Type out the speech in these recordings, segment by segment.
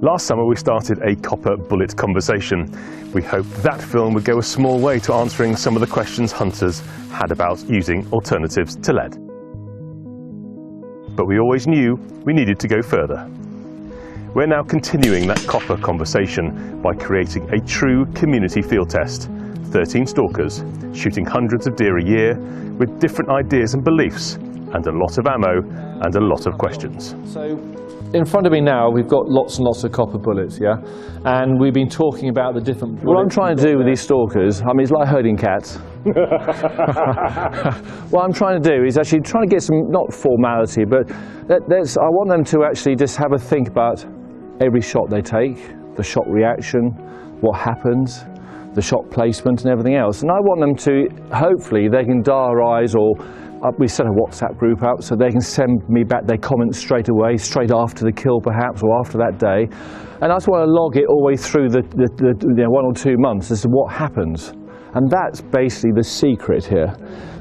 Last summer we started a copper bullet conversation. We hoped that film would go a small way to answering some of the questions hunters had about using alternatives to lead. But we always knew we needed to go further. We're now continuing that copper conversation by creating a true community field test. 13 stalkers, shooting hundreds of deer a year, with different ideas and beliefs, and a lot of ammo, and a lot of questions. So, in front of me now, we've got lots and lots of copper bullets, yeah? And we've been talking about the different bullets. What I'm trying to do with these stalkers, I mean, it's like herding cats. What I'm trying to do is actually trying to get some, not formality, but I want them to actually just have a think about every shot they take, the shot reaction, what happens, the shot placement and everything else. And I want them to, hopefully, they can diarise, or we set a WhatsApp group up so they can send me back their comments straight away, straight after the kill perhaps, or after that day. And I just want to log it all the way through the 1 or 2 months as to what happens. And that's basically the secret here.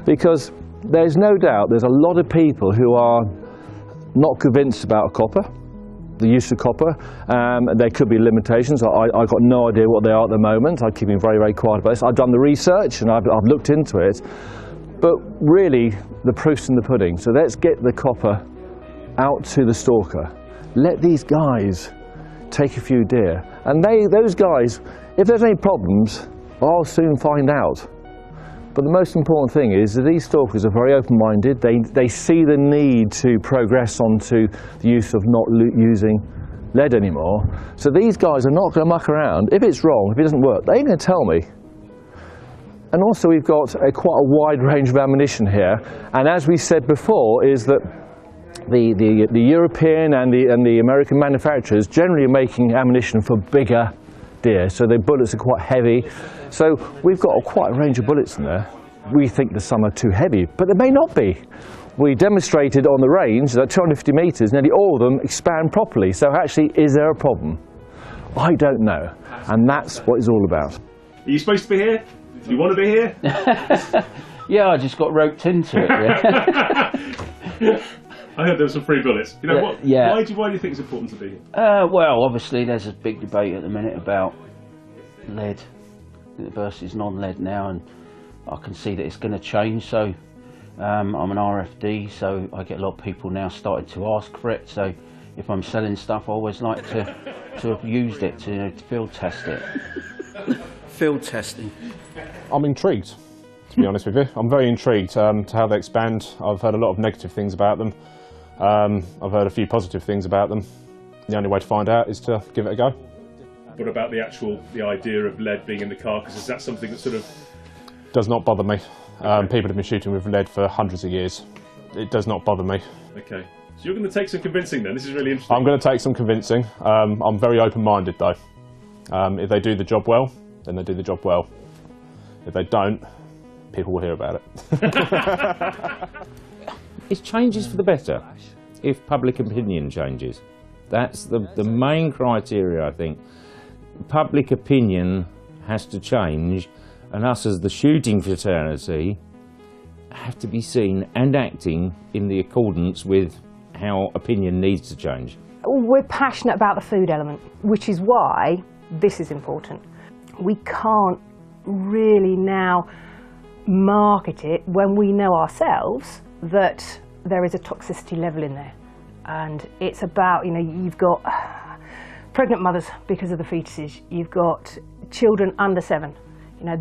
Because there's no doubt there's a lot of people who are not convinced about copper, the use of copper. There could be limitations. I've got no idea what they are at the moment. I'm keeping very, very quiet about this. I've done the research and I've looked into it. But really, the proof's in the pudding. So let's get the copper out to the stalker. Let these guys take a few deer. And those guys, if there's any problems, I'll soon find out. But the most important thing is that these stalkers are very open-minded. They see the need to progress onto the use of not using lead anymore. So these guys are not going to muck around. If it's wrong, if it doesn't work, they're going to tell me. And also we've got quite a wide range of ammunition here. And as we said before, is that the European and the American manufacturers generally are making ammunition for bigger deer, so the bullets are quite heavy. So we've got quite a range of bullets in there. We think that some are too heavy, but they may not be. We demonstrated on the range that 250 metres, nearly all of them expand properly. So actually, is there a problem? I don't know. And that's what it's all about. Are you supposed to be here? Do you want to be here? Yeah, I just got roped into it. Yeah. I heard there were some free bullets. You know, Yeah, what? yeah. Why do you think it's important to be here? Well, obviously there's a big debate at the minute about lead versus non-lead now, and I can see that it's going to change. So I'm an RFD, so I get a lot of people now starting to ask for it. So if I'm selling stuff, I always like to have used it to field test it. Field testing. I'm intrigued, to be honest with you. I'm very intrigued to how they expand. I've heard a lot of negative things about them. I've heard a few positive things about them. The only way to find out is to give it a go. What about the idea of lead being in the carcass? Is that something that sort of... Does not bother me. Okay. People have been shooting with lead for hundreds of years. It does not bother me. Okay. So you're going to take some convincing then? This is really interesting. I'm going to take some convincing. I'm very open-minded though. If they do the job well, then they do the job well. If they don't, people will hear about it. It changes for the better if public opinion changes. That's the main criteria, I think. Public opinion has to change, and us as the shooting fraternity have to be seen and acting in the accordance with how opinion needs to change. We're passionate about the food element, which is why this is important. We can't really now market it when we know ourselves that there is a toxicity level in there. And it's about, you've got pregnant mothers because of the fetuses, you've got children under 7.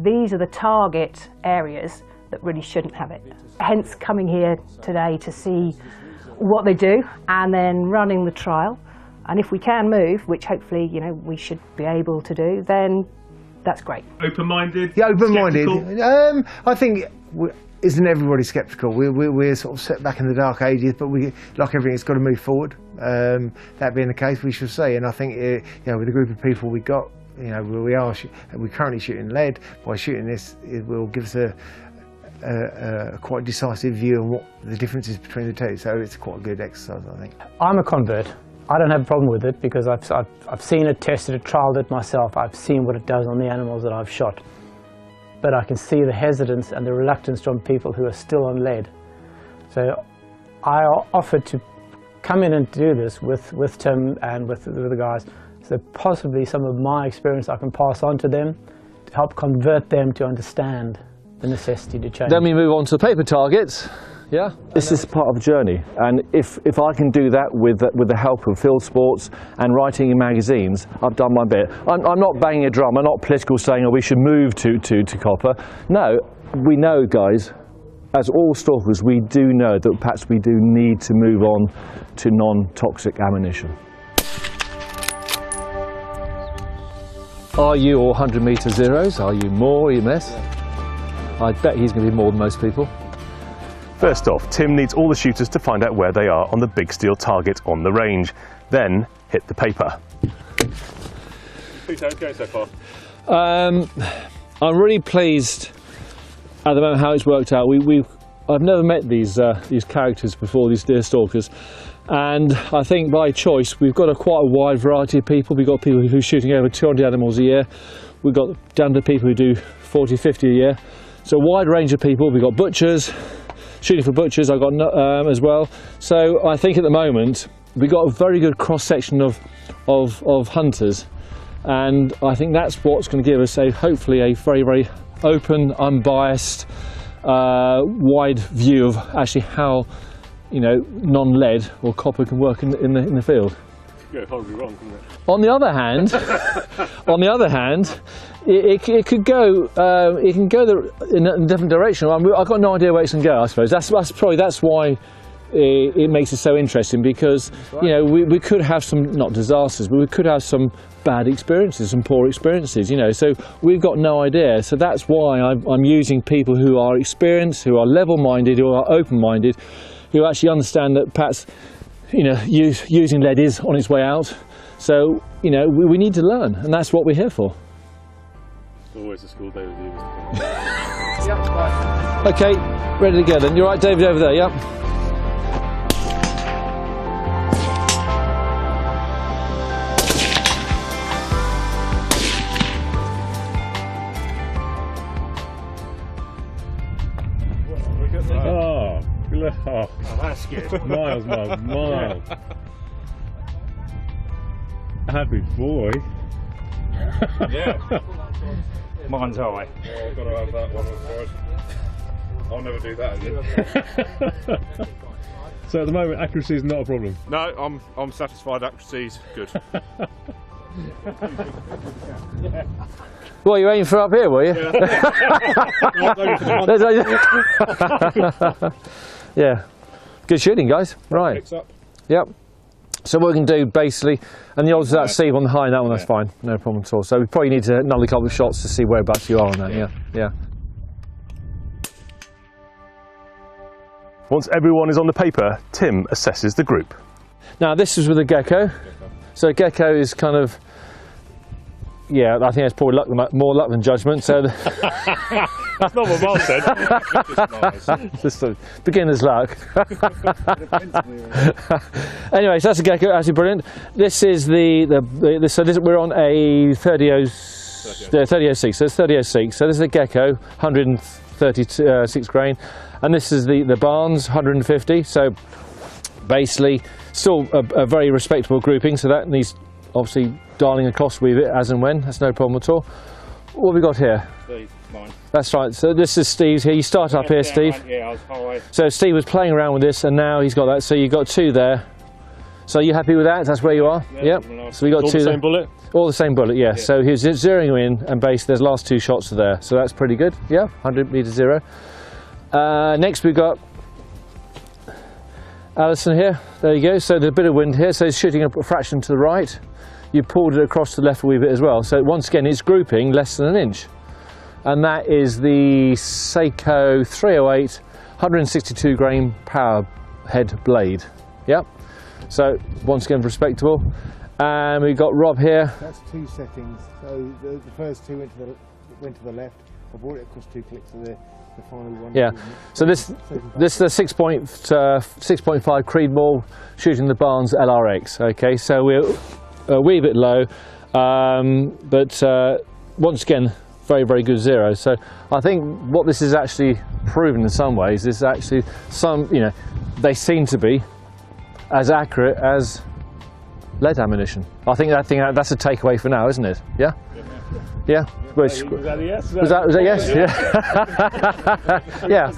These are the target areas that really shouldn't have it. Hence coming here today to see what they do and then running the trial. And if we can move, which hopefully, we should be able to do, then that's great. Open-minded? Yeah, open-minded. I think, isn't everybody sceptical? We're sort of set back in the dark ages, but like everything, it's got to move forward. That being the case, we shall see. And I think, with the group of people we got, we're currently shooting lead. By shooting this, it will give us a quite decisive view on what the difference is between the two. So it's quite a good exercise, I think. I'm a convert. I don't have a problem with it because I've seen it, tested it, trialled it myself. I've seen what it does on the animals that I've shot. But I can see the hesitance and the reluctance from people who are still on lead. So I offered to come in and do this with Tim and with the guys So possibly some of my experience I can pass on to them to help convert them to understand the necessity to change. Then we move on to paper targets. Yeah, this is part of the journey, and if I can do that with the help of field sports and writing in magazines, I've done my bit. I'm not banging a drum. I'm not political saying, oh, we should move to copper. No, we know, guys, as all stalkers, we do know that perhaps we do need to move on to non-toxic ammunition. Are you all 100 metre zeros? Are you more, are you less? I bet he's going to be more than most people. First off, Tim needs all the shooters to find out where they are on the big steel target on the range. Then hit the paper. Who's okay so far? I'm really pleased at the moment how it's worked out. I've never met these characters before, these deer stalkers, and I think by choice we've got quite a wide variety of people. We've got people who are shooting over 200 animals a year. We've got down to people who do 40, 50 a year. So a wide range of people. We've got butchers, shooting for butchers I've got as well. So I think at the moment we've got a very good cross-section of hunters, and I think that's what's going to give us hopefully a very, very open, unbiased, wide view of actually how, you know, non-lead or copper can work in the field. Go horribly wrong, couldn't it? On the other hand, it could go. It can go in a different direction. I've got no idea where it's going to go. I suppose that's why it makes it so interesting, because you know we could have some, not disasters, but we could have some bad experiences, some poor experiences. You know, so we've got no idea. So that's why I'm using people who are experienced, who are level-minded, who are open-minded, who actually understand that perhaps, you know, using lead is on its way out. So, you know, we need to learn, and that's what we're here for. It's always a school day with you, Mr. Yep. Okay, ready to go then. You're right, David, over there, yep. Oh, that's good. Miles. Happy boy. Yeah. Mine's high. Oh, I've got to have that one, of course. I'll never do that again. So at the moment, accuracy is not a problem. No, I'm satisfied. Accuracy's good. Well, you aiming for up here, were you? Yeah. Yeah. Good shooting, guys. Right. Picks up. Yep. So what we can do basically, and the odds of that Steve on the high, that one, that's fine, no problem at all. So we probably need to another couple of shots to see whereabouts you are on that. Yeah. Once everyone is on the paper, Tim assesses the group. Now this is with a GECO. So GECO is kind of, yeah, I think that's probably more luck than judgment. So That's not what Miles said. just beginner's luck. Anyway, so that's a GECO, actually brilliant. This is we're on a 3006. So it's 3006. So this is a GECO, 136 grain, and this is the Barnes 150. So basically, still a very respectable grouping. So that needs obviously dialing across with it as and when. That's no problem at all. What have we got here? Steve, mine. That's right. So this is Steve's here. You start up here, Steve. Right, yeah, I was high. So Steve was playing around with this, and now he's got that. So you've got two there. So you happy with that? That's where you are? Yeah, yep. So we got All two. the same bullet? All the same bullet, yeah. So he's zeroing in, and base. There's last two shots are there. So that's pretty good. Yeah, 100 meter zero. Next we've got Alison here. There you go. So there's a bit of wind here. So he's shooting a fraction to the right. You pulled it across to the left a wee bit as well. So once again, it's grouping less than an inch. And that is the Sako 308 162 grain PowerHead Blade. Yep. So once again, respectable. And we've got Rob here. That's two settings. So the first two went to the left. I brought it across two clicks to the final one. Yeah. So this is the 6.5 Creedmoor shooting the Barnes LRX. Okay. So we're a wee bit low, but once again, very, very good zero. So I think what this is actually proven in some ways is actually they seem to be as accurate as lead ammunition. I think that's a takeaway for now, isn't it? Yeah? Yeah? Was that a yes? Was that yes? Yeah. Yeah,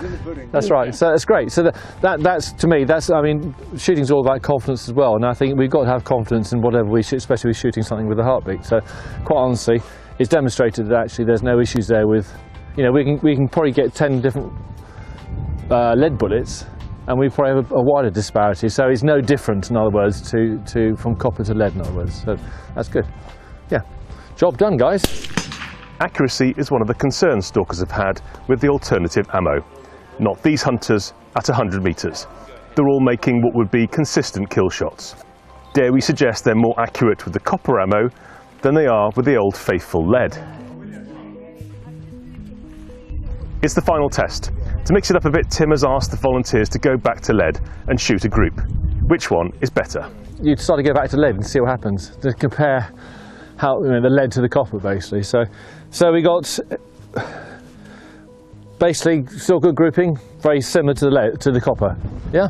that's right. So that's great. So that's, to me, I mean, shooting's all about confidence as well, and I think we've got to have confidence in whatever we shoot, especially with shooting something with a heartbeat. So quite honestly, it's demonstrated that actually there's no issues there with, you know, we can probably get 10 different lead bullets, and we probably have a wider disparity. So it's no different, in other words, to from copper to lead, in other words. So that's good. Yeah. Job done, guys. Accuracy is one of the concerns stalkers have had with the alternative ammo. Not these hunters at 100 metres. They're all making what would be consistent kill shots. Dare we suggest they're more accurate with the copper ammo than they are with the old faithful lead. It's the final test. To mix it up a bit, Tim has asked the volunteers to go back to lead and shoot a group. Which one is better? You decide to go back to lead and see what happens. To compare how, you know, the lead to the copper, basically. So we got basically still good grouping, very similar to the lead, to the copper. Yeah.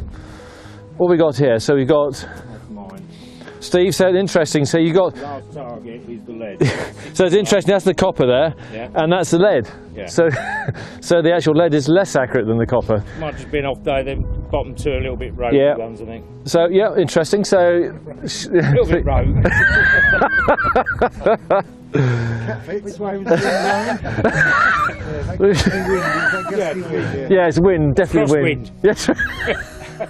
What we got here? So we got. That's mine. Steve said interesting. So you got. Last target is the lead. So it's interesting. That's the copper there, yeah. And that's the lead. Yeah. So the actual lead is less accurate than the copper. Might just been off though. The bottom two a little bit rogue ones, I think. So yeah, interesting. So a little bit rogue. Which way was the wind blowing? Yeah, it's wind, definitely wind. Yes.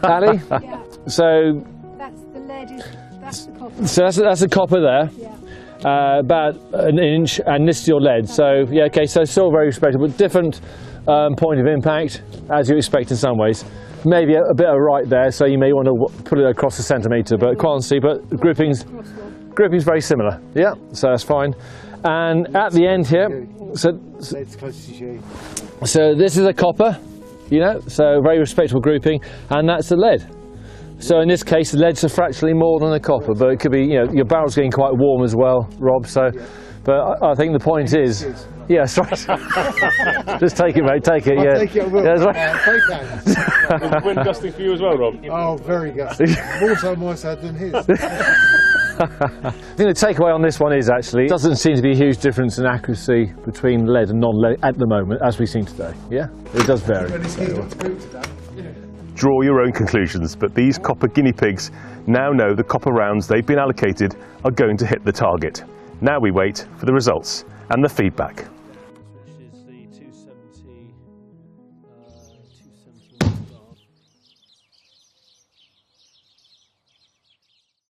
Ali? Yeah. So That's the lead, that's the copper. so that's the copper there. Yeah. About an inch, and this is your lead. So yeah, okay, so still very respectable. Different point of impact, as you expect in some ways. Maybe a bit of right there, so you may want to put it across a centimetre, but quite honestly, but grouping's very similar. Yeah, so that's fine. And at the end here, so this is a copper, you know, so very respectable grouping, and that's the lead. So in this case, the lead's are fractionally more than the copper, but it could be, you know, your barrel's getting quite warm as well, Rob. So, but I think the point is, yeah, that's right. Just take it, mate. Take it. I'll yeah. take it, I will. Yeah, that's right. Is the wind gusting for you as well, Rob? Oh, very gusty. More so my side than his. I think the takeaway on this one is actually it doesn't seem to be a huge difference in accuracy between lead and non-lead at the moment, as we've seen today. Yeah, it does vary. Draw your own conclusions, but these copper guinea pigs now know the copper rounds they've been allocated are going to hit the target. Now we wait for the results and the feedback.